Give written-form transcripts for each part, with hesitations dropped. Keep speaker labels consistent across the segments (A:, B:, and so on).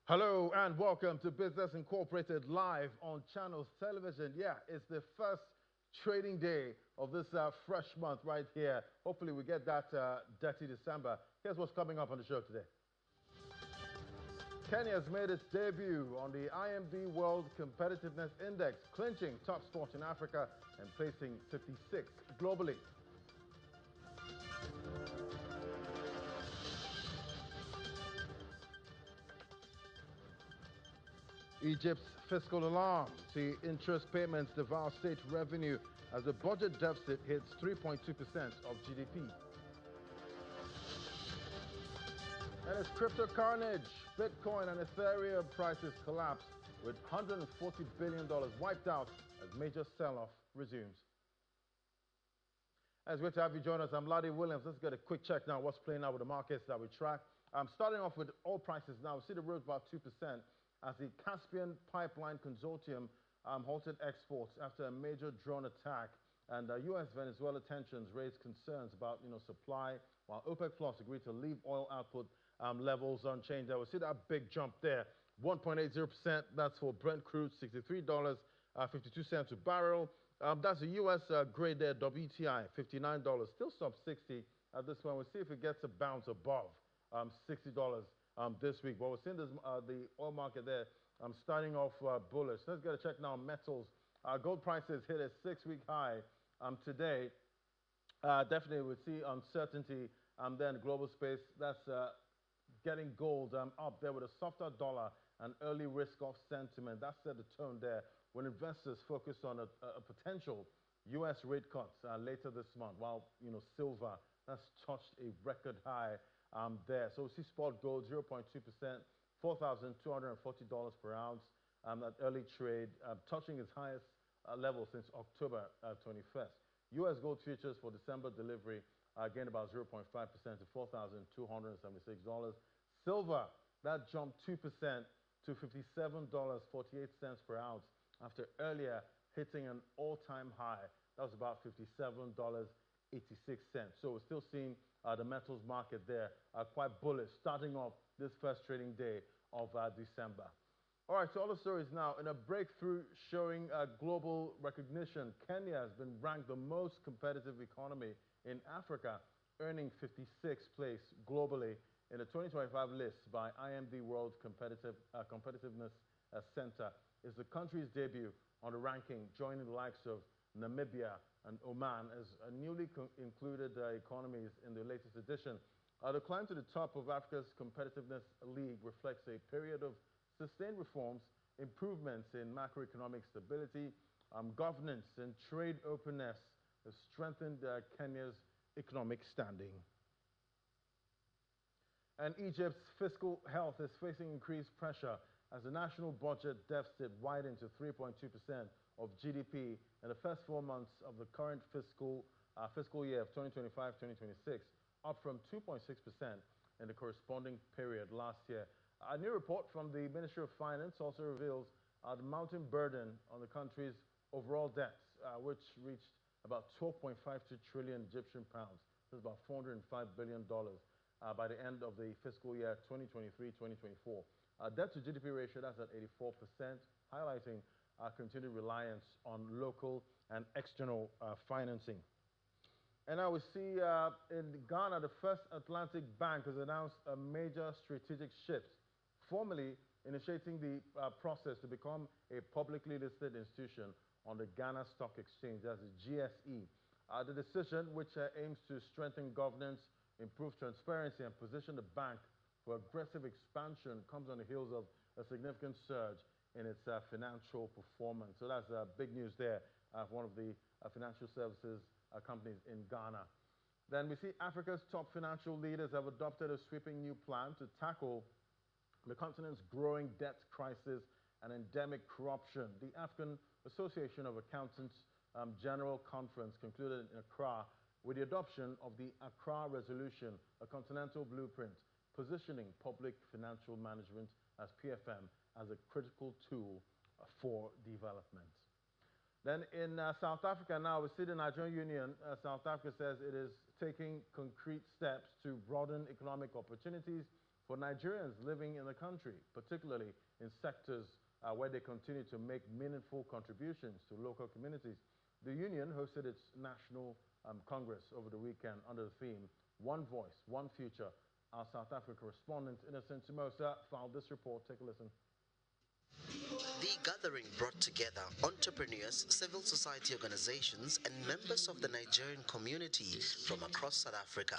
A: Hello and welcome to Business Incorporated live on Channels Television. Yeah, it's the first trading day of this fresh month right here. Hopefully we get that dirty December. Here's what's coming up on the show today. Kenya has made its debut on the IMD World Competitiveness Index, clinching top spot in Africa and placing 56 globally. Egypt's fiscal alarm. See interest payments devour state revenue as the budget deficit hits 3.2% of GDP. And it's crypto carnage. Bitcoin and Ethereum prices collapse with $140 billion wiped out as major sell-off resumes. It's great to have you join us. I'm Ladi Williams. Let's get a quick check now what's playing out with the markets that we track. I'm starting off with oil prices now. We see the rose about 2% as the Caspian Pipeline Consortium halted exports after a major drone attack. And U.S.-Venezuela tensions raised concerns about supply, while OPEC Plus agreed to leave oil output levels unchanged. I will see that big jump there, 1.80%. That's for Brent crude, $63.52 a barrel. That's the U.S. grade there, WTI, $59. Still sub 60 at this point. We'll see if it gets a bounce above $60 this week. But we're seeing this, the oil market there starting off bullish. Let's get a check now on metals. Gold prices hit a 6-week high today. Definitely we see uncertainty then global space. That's getting gold up there with a softer dollar and early risk-off sentiment. That set the tone there when investors focus on a potential U.S. rate cut later this month, while silver has touched a record high there. So we see spot gold 0.2%, $4,240 per ounce. That early trade touching its highest level since October 21st. U.S. gold futures for December delivery gained about 0.5% to $4,276. Silver, that jumped 2% to $57.48 per ounce after earlier hitting an all-time high. That was about $57.86. So we're still seeing the metals market there quite bullish, starting off this first trading day of December. All right, so all the stories now. In a breakthrough showing global recognition, Kenya has been ranked the most competitive economy in Africa, earning 56th place globally in the 2025 list by IMD World Competitiveness Center. It's the country's debut on the ranking, joining the likes of Namibia and Oman as newly included economies in the latest edition. The climb to the top of Africa's Competitiveness League reflects a period of sustained reforms, improvements in macroeconomic stability, governance, and trade openness have strengthened Kenya's economic standing. And Egypt's fiscal health is facing increased pressure as the national budget deficit widened to 3.2% of GDP in the first 4 months of the current fiscal year of 2025-2026, up from 2.6% in the corresponding period last year. A new report from the Ministry of Finance also reveals the mounting burden on the country's overall debts, which reached about 12.52 trillion Egyptian pounds. That's about $405 billion by the end of the fiscal year 2023-2024. Debt to GDP ratio, that's at 84%, highlighting our continued reliance on local and external financing. And now we see in Ghana, the First Atlantic Bank has announced a major strategic shift, formally initiating the process to become a publicly listed institution on the Ghana Stock Exchange, that's the GSE. The decision, which aims to strengthen governance, improve transparency, and position the bank for aggressive expansion, comes on the heels of a significant surge in its financial performance. So that's big news there for one of the financial services companies in Ghana. Then we see Africa's top financial leaders have adopted a sweeping new plan to tackle the continent's growing debt crisis and endemic corruption. The African Association of Accountants General Conference concluded in Accra with the adoption of the Accra Resolution, a continental blueprint positioning public financial management as PFM as a critical tool for development. Then in South Africa now, we see the Nigerian Union. South Africa says it is taking concrete steps to broaden economic opportunities for Nigerians living in the country, particularly in sectors where they continue to make meaningful contributions to local communities. The union hosted its national Congress over the weekend under the theme, One Voice, One Future. Our South Africa correspondent, Innocent Simosa, filed this report. Take a listen.
B: The gathering brought together entrepreneurs, civil society organizations, and members of the Nigerian community from across South Africa.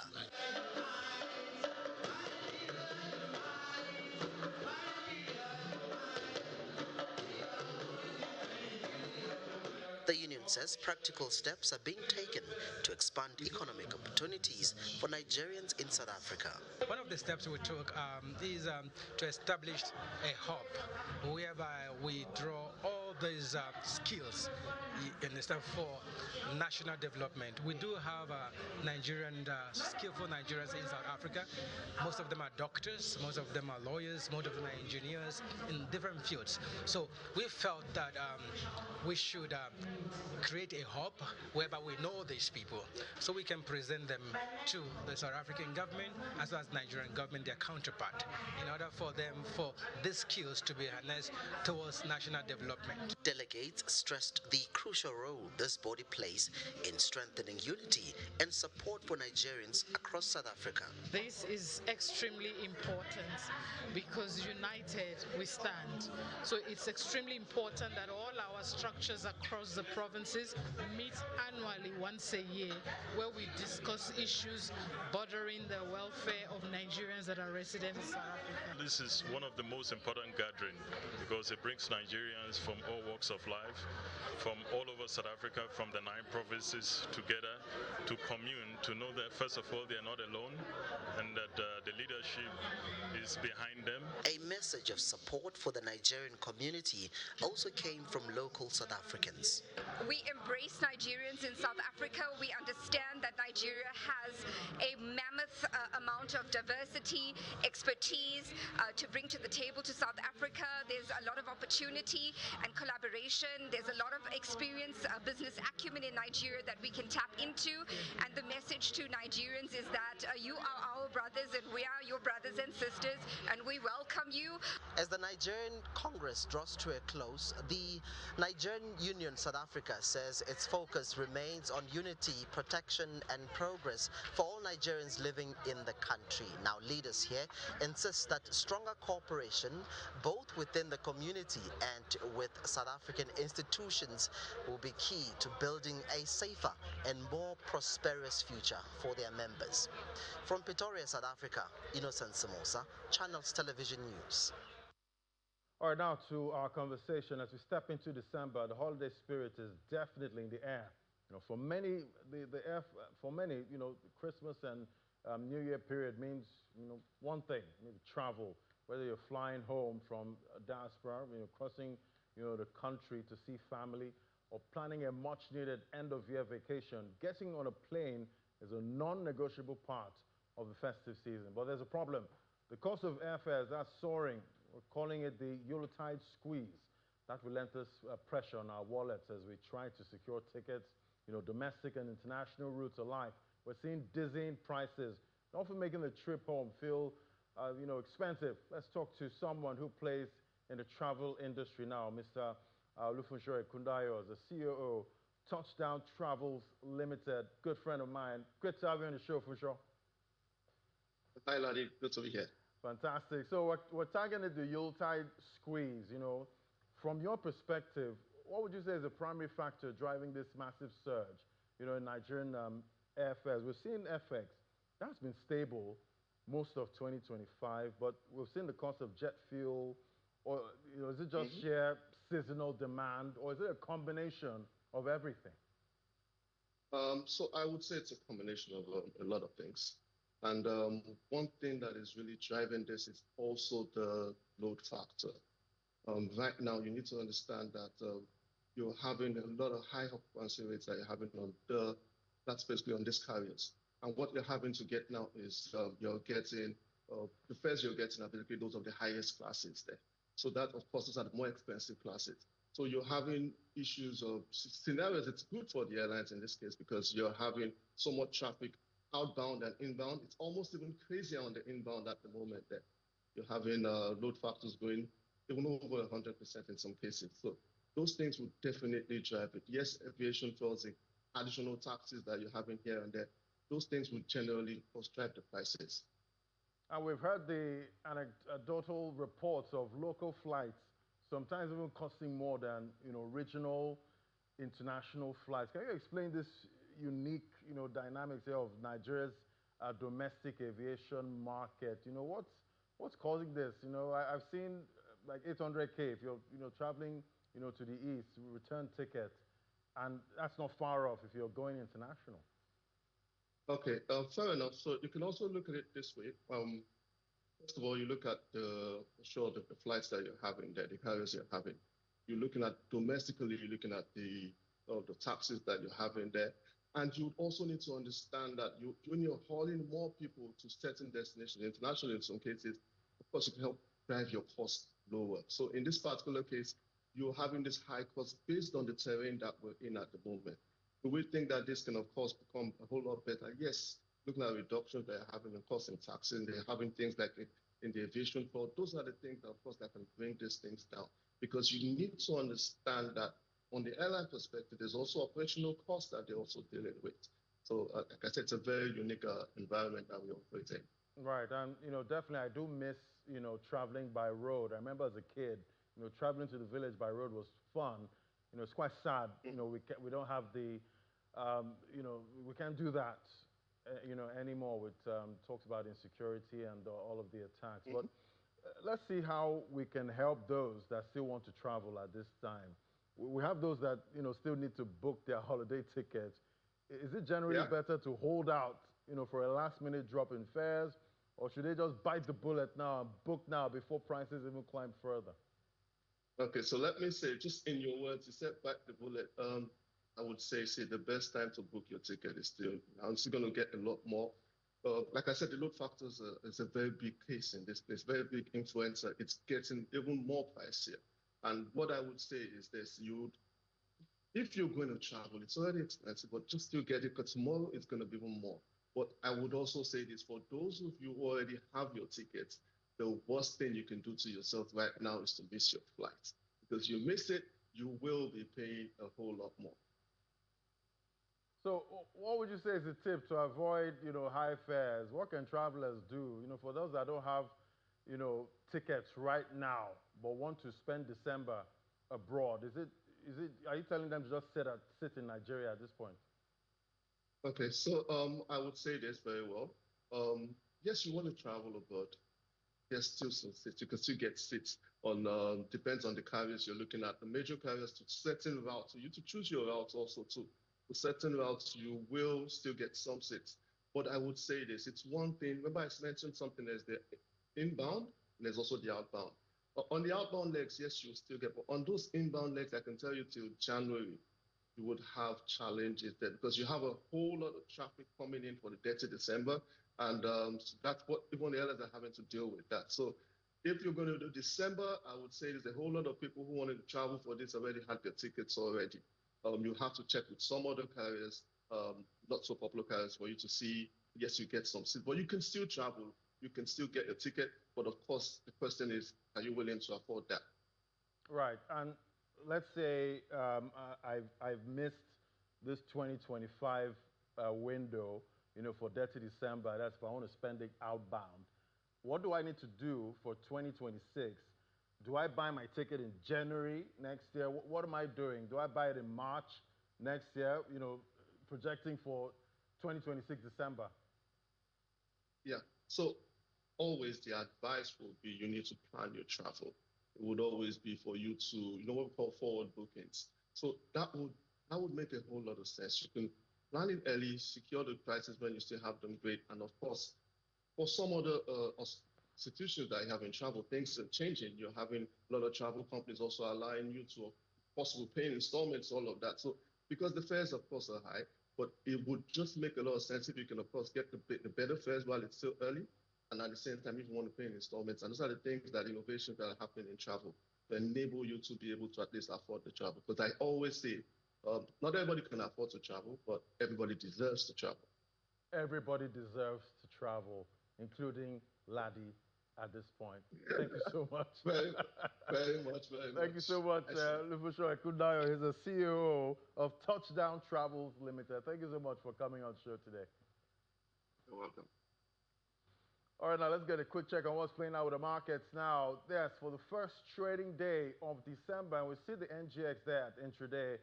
B: The union says practical steps are being taken to expand economic opportunities for Nigerians in South Africa.
C: One of the steps we took is to establish a hub whereby we draw all these skills in the stuff for national development. We do have skillful Nigerians in South Africa. Most of them are doctors, most of them are lawyers, most of them are engineers in different fields. So we felt that we should create a hub whereby we know these people so we can present them to the South African government as well as Nigerian government, their counterpart, in order for these skills to be harnessed towards national development.
B: Delegates stressed the crucial role this body plays in strengthening unity and support for Nigerians across South Africa.
D: This is extremely important because united we stand. So it's extremely important that all our structures across the provinces meet annually once a year where we discuss issues bordering the welfare of Nigerians that are resident in South Africa.
E: This is one of the most important gatherings because it brings Nigerians from all walks of life, from all over South Africa, from the 9 provinces together to commune, to know that first of all they are not alone and that the leadership is behind them.
B: A message of support for the Nigerian community also came from local South Africans.
F: We embrace Nigerians in South Africa. We understand that Nigeria has a mammoth amount of diversity, expertise to bring to the table to South Africa. There's a lot of opportunity and collaboration. There's a lot of experience, business acumen in Nigeria that we can tap into. And the message to Nigerians is that you are our brothers and we are your brothers and sisters, and we welcome you.
B: As the Nigerian Congress draws to a close, the Nigerian Union South Africa says its focus remains on unity, protection and progress for all Nigerians living in the country. Now, leaders here insist that stronger cooperation, both within the community and with South African institutions, will be key to building a safer and more prosperous future for their members. From Pretoria, South Africa, Innocent Simosa, Channels Television News.
A: All right, now to our conversation. As we step into December, the holiday spirit is definitely in the air. For many, the Christmas and New Year period means, one thing, maybe travel. Whether you're flying home from diaspora, crossing, the country to see family, or planning a much-needed end-of-year vacation, getting on a plane is a non-negotiable part of the festive season. But there's a problem. The cost of airfares are soaring. We're calling it the Yuletide squeeze. That relentless pressure on our wallets as we try to secure tickets, domestic and international routes alike. We're seeing dizzying prices, often making the trip home feel, expensive. Let's talk to someone who plays in the travel industry now, Mr. Lufunshore Kundayo, the COO, Touchdown Travels Limited, good friend of mine. Great to have you on the show, Funsho.
G: Hi, Ladi. Good to be here.
A: Fantastic. So we're targeting the Yuletide squeeze. From your perspective, what would you say is the primary factor driving this massive surge, in Nigerian airfares? We've seen FX. That's been stable most of 2025, but we've seen the cost of jet fuel, or is it just sheer seasonal demand, or is it a combination of everything?
G: So I would say it's a combination of a lot of things. And one thing that is really driving this is also the load factor. Right now, you need to understand that you're having a lot of high occupancy rates that you're having on that's basically on these carriers. And what you're having to get now is you're getting, the fares you're getting are basically those of the highest classes there. So that, of course, those are the more expensive classes. So you're having issues of scenarios. It's good for the airlines in this case because you're having so much traffic outbound and inbound. It's almost even crazier on the inbound at the moment there. You're having load factors going even over 100% in some cases. So those things would definitely drive it. Yes, aviation fuels, the additional taxes that you're having here and there, those things would generally drive the prices.
A: And we've heard the anecdotal reports of local flights sometimes even costing more than regional international flights. Can you explain this unique dynamics here of Nigeria's domestic aviation market? What's causing this? I've seen like 800K if you're traveling to the east, return ticket, and that's not far off if you're going international.
G: Okay, fair enough. So you can also look at it this way. First of all, you look at the flights that you're having there, the carriers you're having. You're looking at domestically, you're looking at the taxes that you're having there. And you also need to understand that when you're hauling more people to certain destinations, internationally in some cases, of course, it can help drive your costs lower. So in this particular case, you're having this high cost based on the terrain that we're in at the moment. Do we think that this can, of course, become a whole lot better? Yes, looking at reductions they're having in cost in taxing, they're having things like in the aviation fraud. Those are the things that, of course, that can bring these things down. Because you need to understand that on the airline perspective, there's also operational costs that they're also dealing with. So, like I said, it's a very unique environment that we operate in.
A: Right, and definitely I do miss traveling by road. I remember as a kid, traveling to the village by road was fun. It's quite sad. We don't have the, we can't do that, anymore with talks about insecurity and all of the attacks. But let's see how we can help those that still want to travel at this time. We have those that still need to book their holiday tickets. Is it generally better to hold out, for a last-minute drop in fares, or should they just bite the bullet now and book now before prices even climb further?
G: Okay, so let me say, just in your words, you said bite the bullet. I would say the best time to book your ticket is still now. It's going to get a lot more. Like I said, the load factors is a very big case in this place, very big influencer. It's getting even more pricier. And what I would say is this: if you're going to travel, it's already expensive, but just still get it because tomorrow it's going to be even more. But I would also say this for those of you who already have your tickets, the worst thing you can do to yourself right now is to miss your flight. Because you miss it, you will be paying a whole lot more.
A: So what would you say is a tip to avoid, high fares? What can travelers do, for those that don't have, tickets right now, but want to spend December abroad? Are you telling them to just sit in Nigeria at this point?
G: Okay, so I would say this very well. Yes, you want to travel abroad. There's still some seats. You can still get seats on, depends on the carriers you're looking at. The major carriers to certain routes, so you to choose your routes also too. For certain routes, you will still get some seats. But I would say this, it's one thing, remember I mentioned something, there's the inbound, and there's also the outbound. On the outbound legs, yes, you'll still get, but on those inbound legs, I can tell you till January, you would have challenges there because you have a whole lot of traffic coming in for the dirty December. And so that's what even the airlines are having to deal with that. So if you're going to do December, I would say there's a whole lot of people who wanted to travel for this already had their tickets already. You have to check with some other carriers, not so popular carriers, for you to see, yes, you get some seats, but you can still travel. You can still get a ticket. But of course, the question is, are you willing to afford that?
A: Right. And let's say I've missed this 2025 window, for dirty December. That's if I want to spend it outbound. What do I need to do for 2026? Do I buy my ticket in January next year? What am I doing? Do I buy it in March next year, projecting for 2026 December?
G: Yeah. So always the advice would be you need to plan your travel. It would always be for you to, what we call forward bookings. So that would make a whole lot of sense. You can plan it early, secure the prices when you still have them great, and of course, for some other institutions that you have in travel, things are changing. You're having a lot of travel companies also allowing you to possible pay installments, all of that. So because the fares, of course, are high, but it would just make a lot of sense if you can, of course, get the better fares while it's still early, and at the same time, if you want to pay in installments. And those are the things that innovations that are happening in travel to enable you to be able to at least afford the travel. Because I always say, not everybody can afford to travel, but everybody deserves to travel.
A: Everybody deserves to travel, including Laddie at this point. Thank you so much.
G: Very, very much, very much.
A: Thank you so much, Lufusho Ekundayo. He's the CEO of Touchdown Travels Limited. Thank you so much for coming on the show today.
G: You're welcome.
A: All right, now let's get a quick check on what's playing out with the markets now. Yes, for the first trading day of December, and we see the NGX there at intraday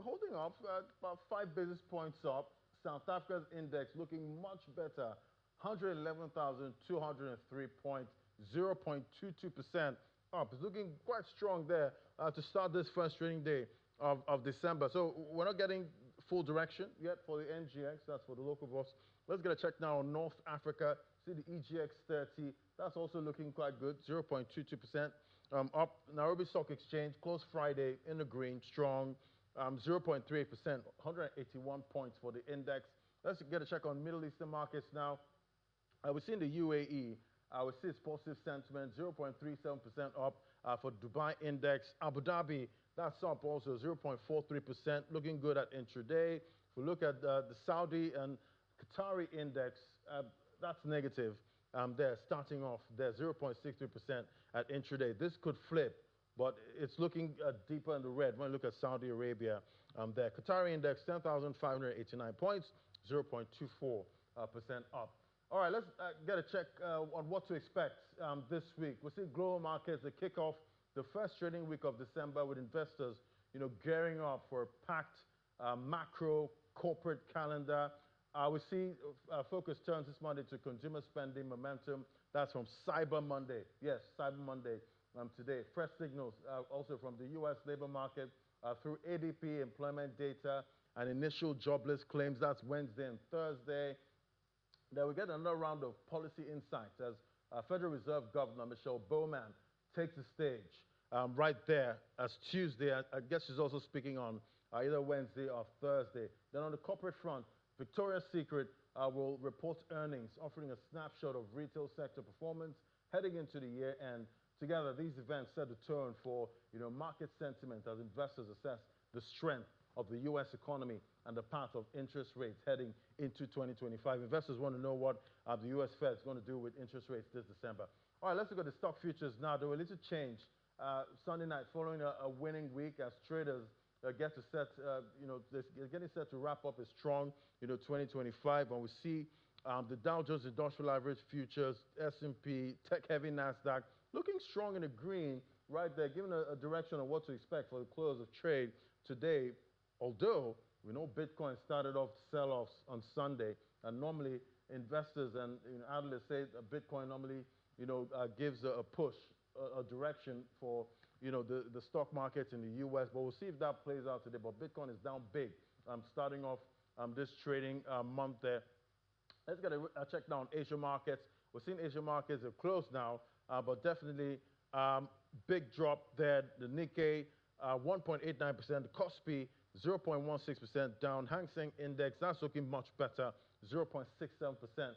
A: holding up about 5 basis points up. South Africa's index looking much better, 111,203 points, 0.22% up. It's looking quite strong there to start this first trading day of December. So we're not getting full direction yet for the NGX. That's for the local boss. Let's get a check now on North Africa. See the EGX 30. That's also looking quite good, 0.22% up. Nairobi Stock Exchange closed Friday in the green, strong, 0.38%, 181 points for the index. Let's get a check on Middle Eastern markets now. We're seeing the UAE. We see its positive sentiment, 0.37% up for Dubai index. Abu Dhabi, that's up also 0.43%, looking good at intraday. If we look at the Saudi and Qatari index, that's negative there, starting off there, 0.63% at intraday. This could flip, but it's looking deeper in the red when we look at Saudi Arabia there. Qatari index, 10,589 points, 0.24% up. All right, let's get a check on what to expect this week. We see global markets that kick off the first trading week of December with investors, gearing up for a packed macro corporate calendar. We see focus turns this Monday to consumer spending momentum. That's from Cyber Monday. Yes, Cyber Monday today. Fresh signals also from the U.S. labor market through ADP employment data and initial jobless claims. That's Wednesday and Thursday. Then we get another round of policy insights as Federal Reserve Governor Michelle Bowman takes the stage right there as Tuesday. I guess she's also speaking on either Wednesday or Thursday. Then on the corporate front, Victoria's Secret will report earnings, offering a snapshot of retail sector performance heading into the year end. Together, these events set the tone for market sentiment as investors assess the strength of the U.S. economy and the path of interest rates heading into 2025. Investors want to know what the U.S. Fed is going to do with interest rates this December. All right, let's look at the stock futures now. There were a little change Sunday night following a winning week as traders get to set, they're getting set to wrap up a strong, 2025. And we see the Dow Jones Industrial Average Futures, S&P, tech-heavy NASDAQ looking strong in the green right there, giving a direction on what to expect for the close of trade today. Although we know Bitcoin started off sell-offs on Sunday, and normally investors and analysts say that Bitcoin normally, gives a push, a direction for the stock markets in the U.S. But we'll see if that plays out today. But Bitcoin is down big, starting off this trading month there. Let's get a check now on Asia markets. We're seeing Asia markets are closed now, but definitely big drop there. The Nikkei 1.89%, the Kospi 0.16% down. Hang Seng Index, that's looking much better, 0.67%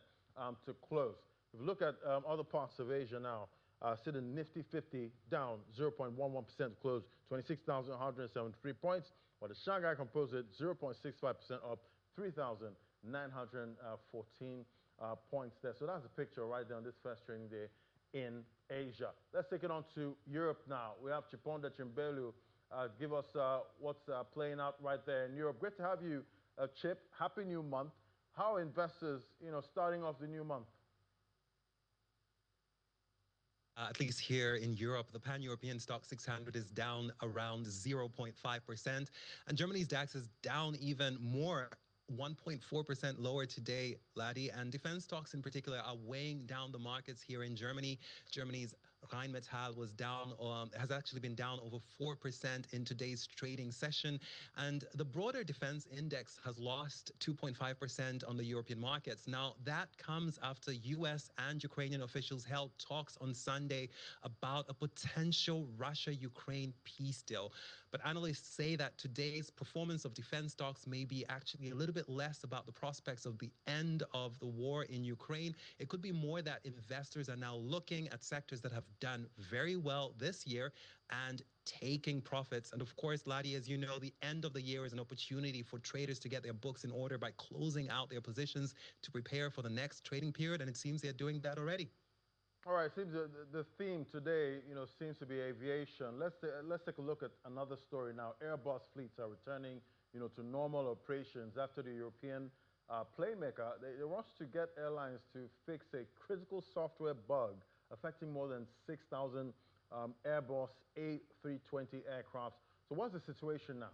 A: to close. If we look at other parts of Asia now, see the Nifty 50 down 0.11% to close, 26,173 points, while the Shanghai Composite 0.65% up, 3,914 points there. So that's the picture right there on this first trading day in Asia. Let's take it on to Europe now. We have Chiponda Chimbelu give us what's playing out right there in Europe. Great to have you, Chip. Happy new month. How are investors, starting off the new month?
H: At least here in Europe, the pan-European stock 600 is down around 0.5%. And Germany's DAX is down even more, 1.4% lower today, Laddie. And defense stocks in particular are weighing down the markets here in Germany. Germany's Rheinmetall was down, has actually been down over 4% in today's trading session. And the broader defense index has lost 2.5% on the European markets. Now, that comes after U.S. and Ukrainian officials held talks on Sunday about a potential Russia-Ukraine peace deal. But analysts say that today's performance of defense stocks may be actually a little bit less about the prospects of the end of the war in Ukraine. It could be more that investors are now looking at sectors that have done very well this year and taking profits. And of course, Laddie, as you know, the end of the year is an opportunity for traders to get their books in order by closing out their positions to prepare for the next trading period. And it seems they're doing that already.
A: All right, seems the theme today, seems to be aviation. Let's take a look at another story now. Airbus fleets are returning, to normal operations after the European playmaker. They want to get airlines to fix a critical software bug affecting more than 6,000 Airbus A320 aircrafts. So what's the situation now?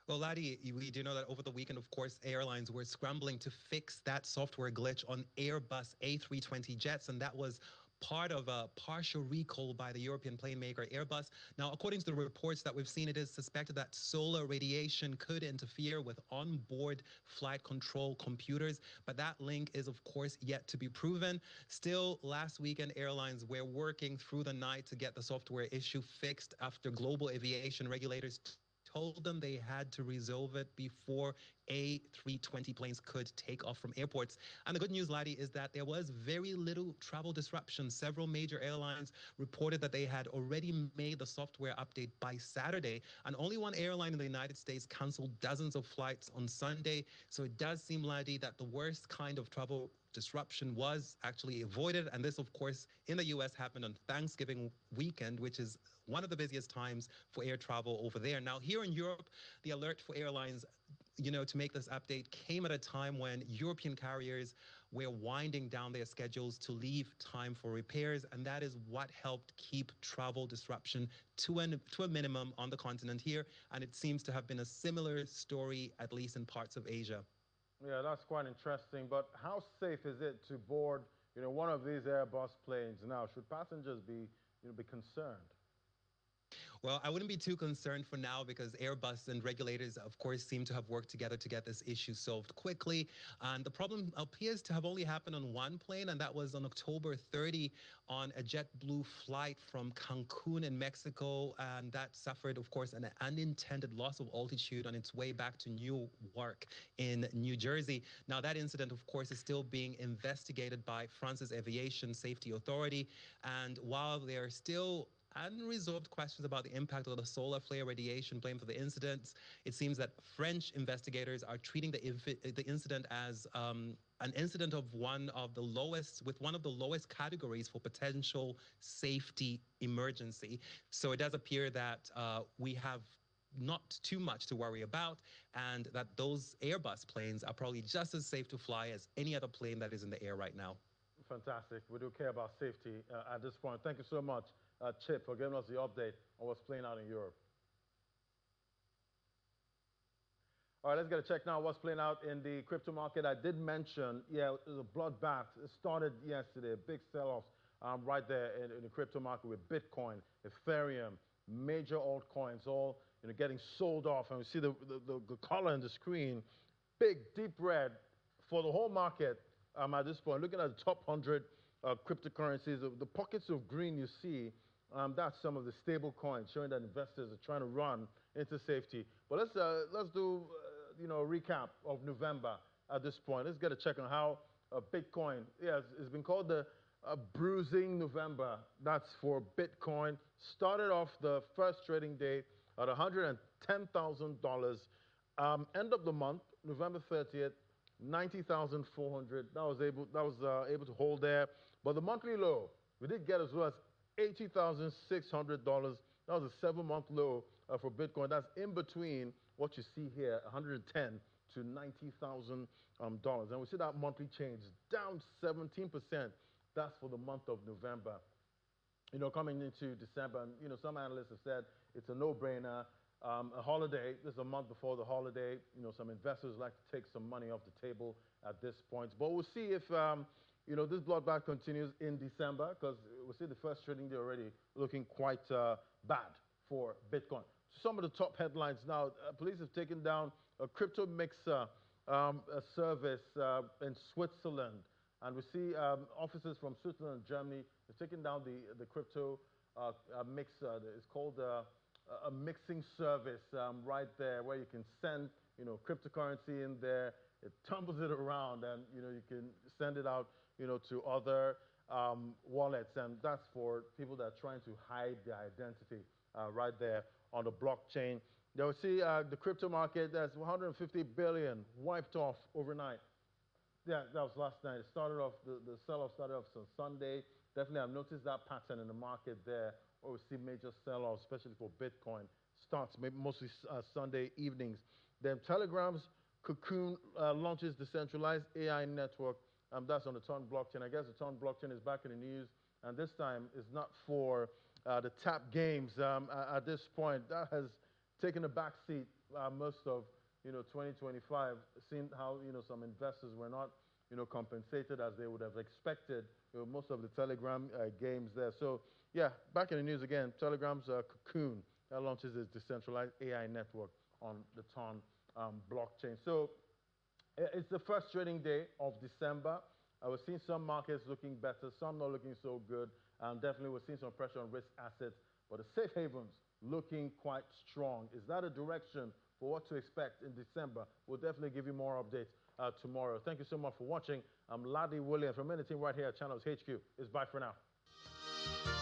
H: Well, Laddie, we do know that over the weekend, of course, airlines were scrambling to fix that software glitch on Airbus A320 jets, and that was part of a partial recall by the European plane maker Airbus. Now, according to the reports that we've seen, it is suspected that solar radiation could interfere with onboard flight control computers, but that link is, of course, yet to be proven. Still, last weekend, airlines were working through the night to get the software issue fixed after global aviation regulators told them they had to resolve it before A320 planes could take off from airports. And the good news, Laddie, is that there was very little travel disruption. Several major airlines reported that they had already made the software update by Saturday, and only one airline in the United States canceled dozens of flights on Sunday. So it does seem, Laddie, that the worst kind of travel disruption was actually avoided. And this, of course, in the US happened on Thanksgiving weekend, which is one of the busiest times for air travel over there. Now, here in Europe, the alert for airlines, to make this update came at a time when European carriers were winding down their schedules to leave time for repairs. And that is what helped keep travel disruption to a minimum on the continent here. And it seems to have been a similar story, at least in parts of Asia.
A: Yeah, that's quite interesting. But how safe is it to board, one of these Airbus planes now? Should passengers be concerned?
H: Well, I wouldn't be too concerned for now because Airbus and regulators, of course, seem to have worked together to get this issue solved quickly. And the problem appears to have only happened on one plane, and that was on October 30 on a JetBlue flight from Cancun in Mexico. And that suffered, of course, an unintended loss of altitude on its way back to Newark in New Jersey. Now, that incident, of course, is still being investigated by France's Aviation Safety Authority. And while there are still unresolved questions about the impact of the solar flare radiation blamed for the incidents, it seems that French investigators are treating the incident as an incident of one of the lowest categories for potential safety emergency. So it does appear that we have not too much to worry about, and that those Airbus planes are probably just as safe to fly as any other plane that is in the air right now.
A: Fantastic. We do care about safety at this point. Thank you so much, Chip, for giving us the update on what's playing out in Europe. All right, let's get a check now what's playing out in the crypto market. I did mention, yeah, it was a bloodbath. It started yesterday, a big sell-off right there in the crypto market with Bitcoin, Ethereum, major altcoins all getting sold off. And we see the color on the screen, big, deep red for the whole market at this point. Looking at the top 100 cryptocurrencies, the pockets of green you see, that's some of the stable coins showing that investors are trying to run into safety. But let's do a recap of November at this point. Let's get a check on how Bitcoin, it's been called the bruising November. That's for Bitcoin. Started off the first trading day at $110,000. End of the month, November 30th, 90,400. That was able to hold there. But the monthly low, we did get as low as $80,600. That was a 7-month low for Bitcoin. That's in between what you see here, 110 to $90,000. And we see that monthly change down 17%. That's for the month of November. Coming into December, and some analysts have said it's a no-brainer. A holiday, this is a month before the holiday. Some investors like to take some money off the table at this point. But we'll see if this bloodbath continues in December, because we'll see the first trading day already looking quite bad for Bitcoin. Some of the top headlines now, police have taken down a crypto mixer a service in Switzerland. And we see officers from Switzerland and Germany have taken down the crypto mixer. It's called a mixing service right there, where you can send cryptocurrency in there. It tumbles it around, and you can send it out to other wallets, and that's for people that are trying to hide their identity right there on the blockchain. You'll see the crypto market, that's 150 billion wiped off overnight. Yeah, that was last night. It started off, the sell-off started off on Sunday. Definitely, I've noticed that pattern in the market there, where we see major sell-offs, especially for Bitcoin, starts maybe mostly Sunday evenings. Then Telegram's Cocoon launches decentralized AI network. That's on the Ton blockchain. I guess the Ton blockchain is back in the news, and this time is not for the tap games. At this point, that has taken a back seat most of 2025, seeing how some investors were not compensated as they would have expected. Most of the Telegram games there. So yeah, back in the news again. Telegram's Cocoon that launches its decentralized AI network on the Ton blockchain. So it's the first trading day of December. We're seeing some markets looking better, some not looking so good. And definitely we're seeing some pressure on risk assets, but the safe havens looking quite strong. Is that a direction for what to expect in December? We'll definitely give you more updates tomorrow. Thank you so much for watching. I'm Ladi Williams from Anything right here at Channels HQ. It's bye for now.